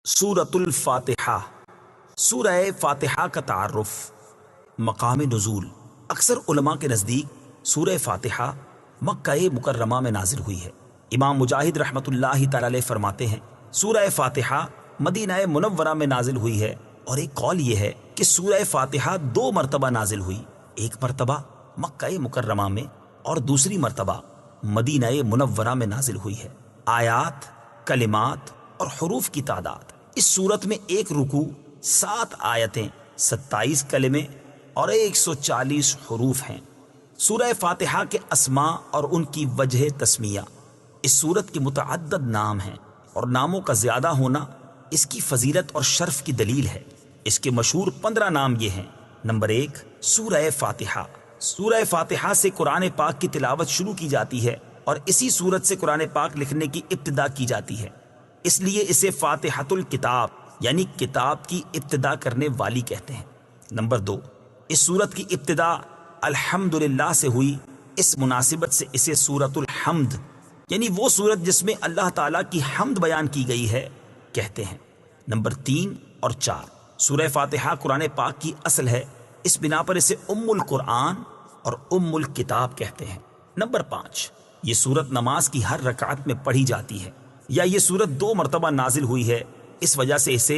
سورۃ الفاتحہ۔ سورہ فاتحہ کا تعارف، مقام نزول۔ اکثر علماء کے نزدیک سورہ فاتحہ مکہ مکرمہ میں نازل ہوئی ہے۔ امام مجاہد رحمۃ اللہ تعالی علیہ فرماتے ہیں سورہ فاتحہ مدینہ منورہ میں نازل ہوئی ہے، اور ایک قول یہ ہے کہ سورہ فاتحہ 2 مرتبہ نازل ہوئی، ایک مرتبہ مکہ مکرمہ میں اور دوسری مرتبہ مدینہ منورہ میں نازل ہوئی ہے۔ آیات، کلمات اور حروف کی تعداد، اس صورت میں ایک رکوع، 7 آیتیں، 27 کلمے اور 140 حروف ہیں۔ سورہ فاتحہ کے اسماء اور ان کی وجہ تسمیہ۔ اس سورت کے متعدد نام ہیں، اور ناموں کا زیادہ ہونا اس کی فضیلت اور شرف کی دلیل ہے۔ اس کے مشہور 15 نام یہ ہیں۔ نمبر 1، سورہ فاتحہ۔ سورہ فاتحہ سے قرآن پاک کی تلاوت شروع کی جاتی ہے، اور اسی سورت سے قرآن پاک لکھنے کی ابتدا کی جاتی ہے، اس لیے اسے فاتحۃ الکتاب یعنی کتاب کی ابتدا کرنے والی کہتے ہیں۔ نمبر 2، اس سورت کی ابتدا الحمدللہ سے ہوئی، اس مناسبت سے اسے سورۃ الحمد یعنی وہ سورت جس میں اللہ تعالیٰ کی حمد بیان کی گئی ہے کہتے ہیں۔ نمبر 3 اور 4، سورہ فاتحہ قرآن پاک کی اصل ہے، اس بنا پر اسے ام القرآن اور ام الکتاب کہتے ہیں۔ نمبر 5، یہ سورت نماز کی ہر رکعت میں پڑھی جاتی ہے، یا یہ سورت 2 مرتبہ نازل ہوئی ہے، اس وجہ سے اسے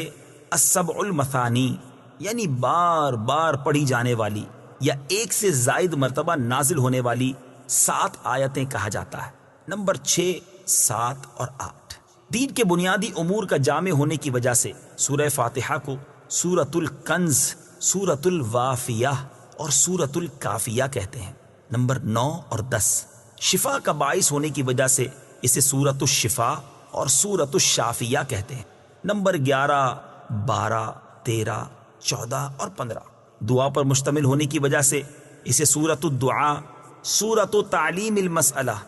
السبع المثانی یعنی بار بار پڑھی جانے والی یا ایک سے زائد مرتبہ نازل ہونے والی 7 آیتیں کہا جاتا ہے۔ نمبر 6، 7 اور 8، دین کے بنیادی امور کا جامع ہونے کی وجہ سے سورہ فاتحہ کو سورۃ الکنز، سورۃ الوافیہ اور سورۃ الکافیہ کہتے ہیں۔ نمبر 9 اور 10، شفا کا باعث ہونے کی وجہ سے اسے سورۃ الشفا اور سورۃ الشافیہ کہتے ہیں۔ نمبر 11، 12، 13، 14 اور 15، دعا پر مشتمل ہونے کی وجہ سے اسے سورۃ الدعاء، سورۃ تعلیم المسئلہ،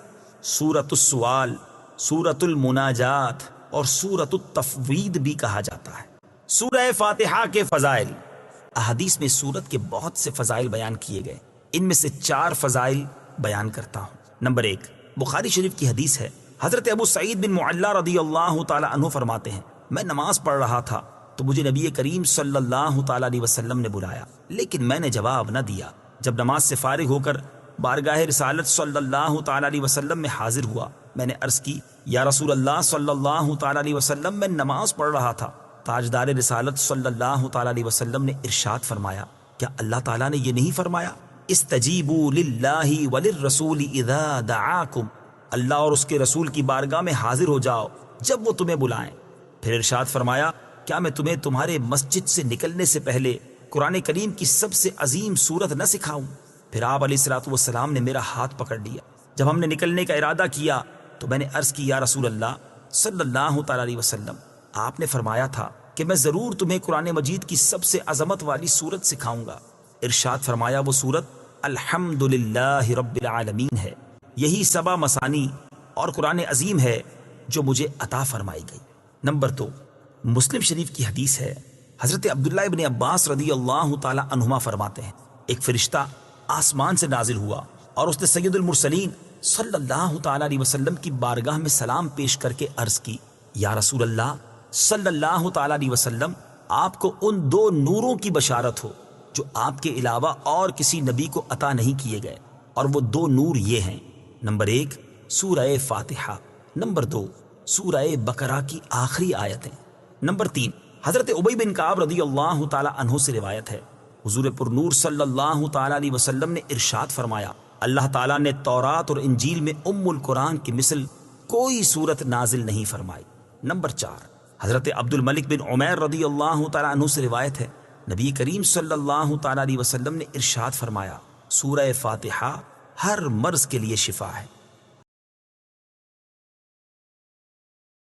سورۃ السؤال، سورۃ المناجات اور سورۃ التفویض بھی کہا جاتا ہے۔ سورہ فاتحہ کے فضائل۔ احادیث میں سورت کے بہت سے فضائل بیان کیے گئے، ان میں سے 4 فضائل بیان کرتا ہوں۔ نمبر 1، بخاری شریف کی حدیث ہے، حضرت ابو سعید بن معلا رضی اللہ تعالی عنہ فرماتے ہیں، میں نماز پڑھ رہا تھا تو مجھے نبی کریم صلی اللہ تعالی علیہ وسلم نے بلایا، لیکن میں نے جواب نہ دیا۔ جب نماز سے فارغ ہو کر بارگاہ رسالت صلی اللہ تعالی علیہ وسلم میں حاضر ہوا، میں نے عرض کی، یا رسول اللہ صلی اللہ تعالی علیہ وسلم، میں نماز پڑھ رہا تھا۔ تاجدار رسالت صلی اللہ تعالی علیہ وسلم نے ارشاد فرمایا، کیا اللہ تعالیٰ نے یہ نہیں فرمایا، استجیبوا للہ وللرسول اذا دعاکم، اللہ اور اس کے رسول کی بارگاہ میں حاضر ہو جاؤ جب وہ تمہیں بلائیں۔ پھر ارشاد فرمایا، کیا میں تمہیں تمہارے مسجد سے نکلنے سے پہلے قرآن کریم کی سب سے عظیم سورت نہ سکھاؤں؟ پھر آپ علیہ الصلوۃ والسلام نے میرا ہاتھ پکڑ لیا۔ جب ہم نے نکلنے کا ارادہ کیا تو میں نے عرض کی، یا رسول اللہ صلی اللہ تعالی علیہ وسلم، آپ نے فرمایا تھا کہ میں ضرور تمہیں قرآن مجید کی سب سے عظمت والی سورت سکھاؤں گا۔ ارشاد فرمایا، وہ سورت الحمدللہ رب العالمین ہے، یہی 7 مثانی اور قرآن عظیم ہے جو مجھے عطا فرمائی گئی۔ نمبر 2، مسلم شریف کی حدیث ہے، حضرت عبداللہ ابن عباس رضی اللہ تعالی عنہما فرماتے ہیں، ایک فرشتہ آسمان سے نازل ہوا اور اس نے سید المرسلین صلی اللہ تعالی علیہ وسلم کی بارگاہ میں سلام پیش کر کے عرض کی، یا رسول اللہ صلی اللہ تعالی علیہ وسلم، آپ کو ان 2 نوروں کی بشارت ہو جو آپ کے علاوہ اور کسی نبی کو عطا نہیں کیے گئے، اور وہ 2 نور یہ ہیں، نمبر 1 سورہ فاتحہ، نمبر 2 سورہ بقرہ کی آخری آیتیں۔ نمبر 3، حضرت ابی بن کعب رضی اللہ تعالی عنہ سے روایت ہے، حضور پر نور صلی اللہ تعالی علیہ وسلم نے ارشاد فرمایا، اللہ تعالیٰ نے تورات اور انجیل میں ام القرآن کی مثل کوئی سورت نازل نہیں فرمائی۔ نمبر 4، حضرت عبد الملک بن عمیر رضی اللہ تعالی عنہ سے روایت ہے، نبی کریم صلی اللہ تعالی علیہ وسلم نے ارشاد فرمایا، سورہ فاتحہ ہر مرض کے لیے شفا ہے۔